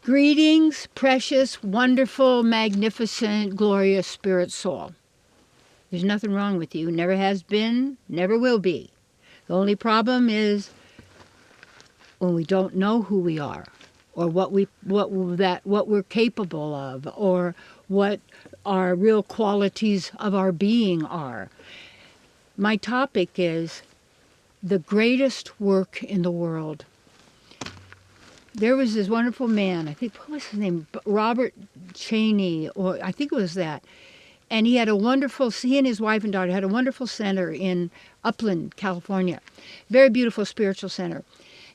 Greetings, precious, wonderful, magnificent, glorious spirit soul. There's nothing wrong with you. Never has been, never will be. The only problem is when we don't know who we are, or what we're capable of, or what our real qualities of our being are. My topic is the greatest work in the world. There was this wonderful man, I think, what was his name? Robert Cheney, or I think it was that. And he and his wife and daughter had a wonderful center in Upland, California. Very beautiful spiritual center.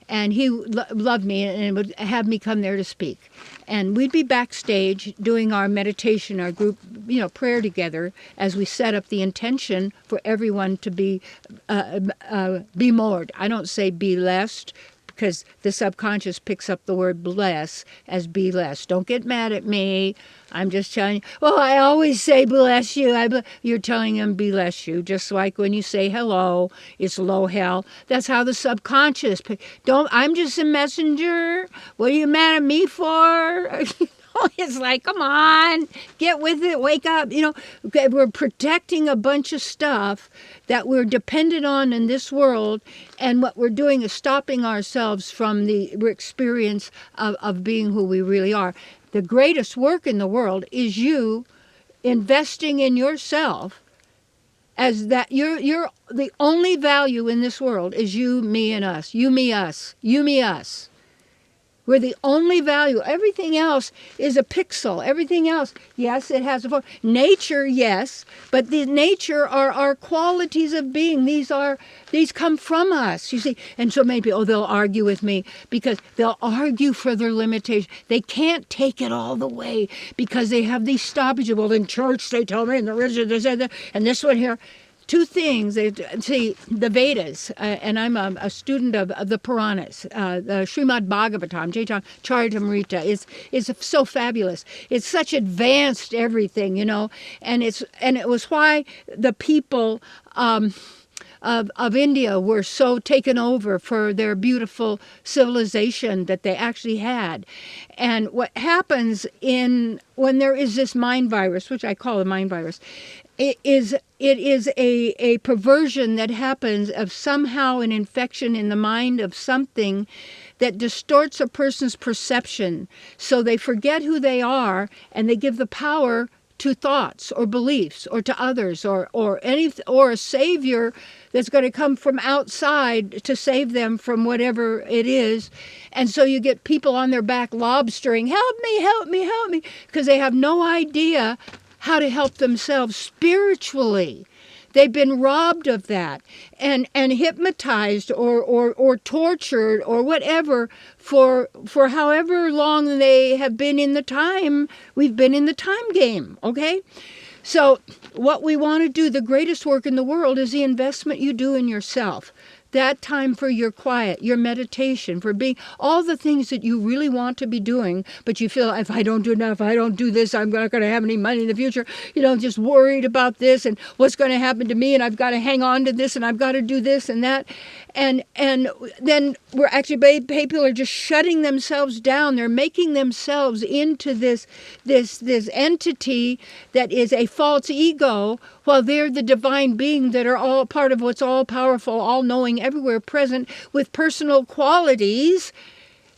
And he loved me and would have me come there to speak. And we'd be backstage doing our meditation, our group, prayer together as we set up the intention for everyone to be more. I don't say be blessed, because the subconscious picks up the word bless as be less. Don't get mad at me. I'm just telling you, well, I always say bless you. You're telling them bless you. Just like when you say hello, it's low hell. That's how the subconscious I'm just a messenger. What are you mad at me for? It's like, come on, get with it, wake up. We're protecting a bunch of stuff that we're dependent on in this world, and what we're doing is stopping ourselves from the experience of being who we really are. The greatest work in the world is you investing in yourself, as that you're the only value in this world is you, me, and us. You, me, us. You, me, us. We're the only value. Everything else is a pixel. Everything else, yes, it has a form. Nature, yes, but the nature are our qualities of being. These come from us, you see. And so maybe, they'll argue with me because they'll argue for their limitation. They can't take it all the way because they have these stoppages. Well, in church, they tell me, in the religion, they said that, and this one here. Two things. See, the Vedas, and I'm a student of the Puranas, the Srimad Bhagavatam, Charitamrita, is so fabulous. It's such advanced everything, and it was why the people of India were so taken over for their beautiful civilization that they actually had. And what happens when there is this mind virus, which I call a mind virus, it is a perversion that happens of somehow an infection in the mind of something that distorts a person's perception, so they forget who they are and they give the power to thoughts or beliefs or to others or a savior that's going to come from outside to save them from whatever it is. And so you get people on their back lobstering, help me, help me, help me, because they have no idea how to help themselves spiritually. They've been robbed of that and hypnotized or tortured or whatever for however long they have been in the time. We've been in the time game, okay? So what we want to do, the greatest work in the world, is the investment you do in yourself. That time for your quiet, your meditation, for being all the things that you really want to be doing, but you feel if I don't do enough, if I don't do this, I'm not going to have any money in the future. Just worried about this and what's going to happen to me, and I've got to hang on to this, and I've got to do this and that, and then we're actually people are just shutting themselves down. They're making themselves into this entity that is a false ego, while they're the divine being that are all part of what's all powerful, all knowing, everywhere present, with personal qualities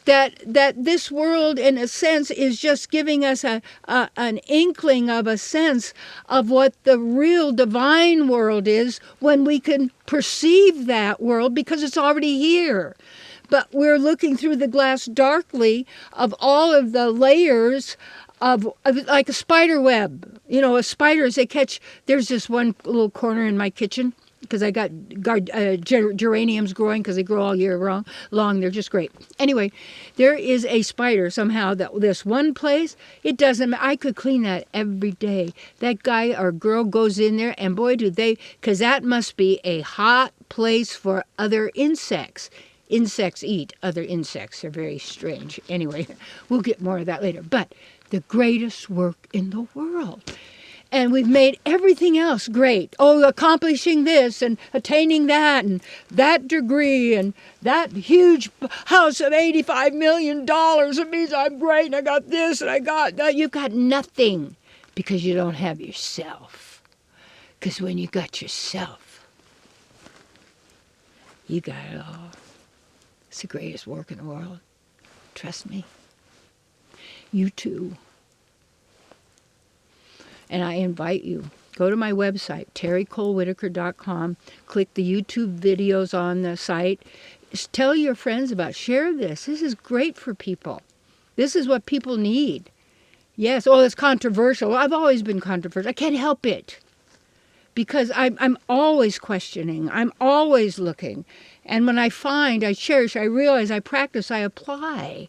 that this world, in a sense, is just giving us an inkling of a sense of what the real divine world is when we can perceive that world, because it's already here. But we're looking through the glass darkly of all of the layers of like a spider web. Spiders, there's this one little corner in my kitchen, because I got geraniums growing, because they grow all year long. They're just great. Anyway, there is a spider somehow that this one place, it doesn't, I could clean that every day. That guy or girl goes in there, and boy, do they, because that must be a hot place for other insects. Insects eat other insects. They're very strange. Anyway, we'll get more of that later. But the greatest work in the world. And we've made everything else great. Oh, accomplishing this and attaining that and that degree and that huge house of $85 million. It means I'm great and I got this and I got that. You've got nothing because you don't have yourself. Because when you got yourself, you got it all. It's the greatest work in the world. Trust me. You too. And I invite you, go to my website, terrycolewhitaker.com, click the YouTube videos on the site. Just tell your friends about it. Share this. This is great for people. This is what people need. Yes, oh, it's controversial. I've always been controversial. I can't help it. Because I'm always questioning. I'm always looking. And when I find, I cherish, I realize, I practice, I apply.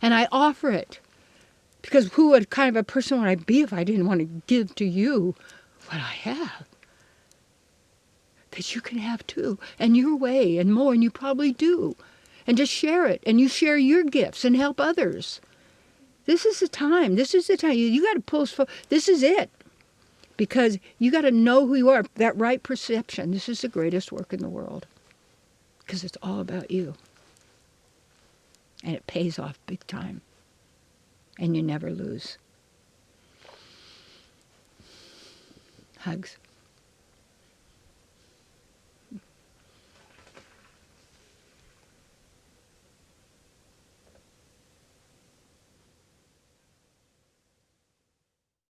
And I offer it. Because who would kind of a person would I be if I didn't want to give to you what I have? That you can have too, and your way, and more, and you probably do. And just share it, and you share your gifts and help others. This is the time. This is the time. You got to pull. This is it. Because you got to know who you are. That right perception. This is the greatest work in the world. Because it's all about you. And it pays off big time. And you never lose. Hugs.